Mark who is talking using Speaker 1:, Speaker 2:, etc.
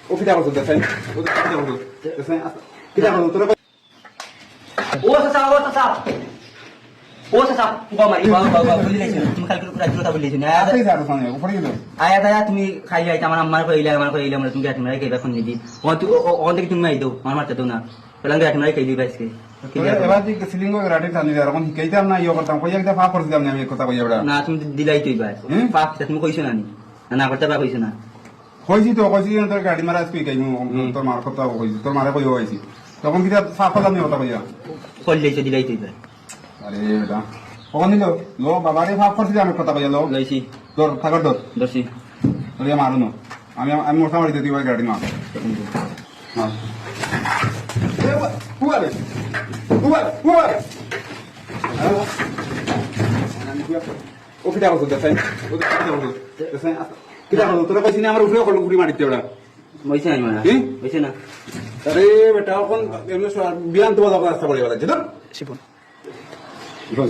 Speaker 1: ও কিটা করছ দেখেন ও কিটা করছ দেখেন কিটা করছ তোরা
Speaker 2: ও চাচা ও চাচা বাবা বলি লাইছ তুমি কালকে পুরা কথা বলি লাইছ না
Speaker 1: আতেই যাবে সামনে উপরে গেল
Speaker 2: আয়া দাদা তুমি খাই যাইতা আমার কইলা আমরা তুমি গাছ মারাই কইবা ফোন দিদি ও থেকে তুমি আই দাও আমার মারতে দাও না পেলাম গাছ মারাই কই দিবা আজকে
Speaker 1: এবার যে সিলিং করে রাডি টানি আর এখন শিখাইতাম না ইয়া করতাম কইয়া একটা ফা করছিলাম না আমি কথা কইয়া বড়
Speaker 2: না তুমি দিলাই তুই ভাই পাপ তুমি কইছ না নি না করতে বা কইছ না
Speaker 1: কইছি তো কইছি তোর গাড়ি মারা আজকে কইমু তোর মার কথা কইছি তোর মারে কইও কইছি তখন কিটা ফা করলাম না কথা কইয়া
Speaker 2: কল লাইছ দিলাই তুই ভাই
Speaker 1: আরে বেটা কখন দিল লো বাবারে ফা করছি আমি কথা কইয়া লো
Speaker 2: লাইছি
Speaker 1: তোর থাকর তোর
Speaker 2: দর্শি
Speaker 1: তোর মারু না আমি মোটা মারি দিই ভাই গাড়ি মার হ্যাঁ Uwale! ও কিটা করছ দেখেন ও কিটা করছ দেখেন কিটা করছ তোরা কইছিস না আমার উপরে কল গুড়ি মারিতে ওটা
Speaker 2: বইছে না মানে
Speaker 1: কি
Speaker 2: বইছে না
Speaker 1: আরে বেটা এখন এমনি বিয়ান তো বাজার রাস্তা পড়ে গেল যেটা
Speaker 2: শিপন
Speaker 1: বল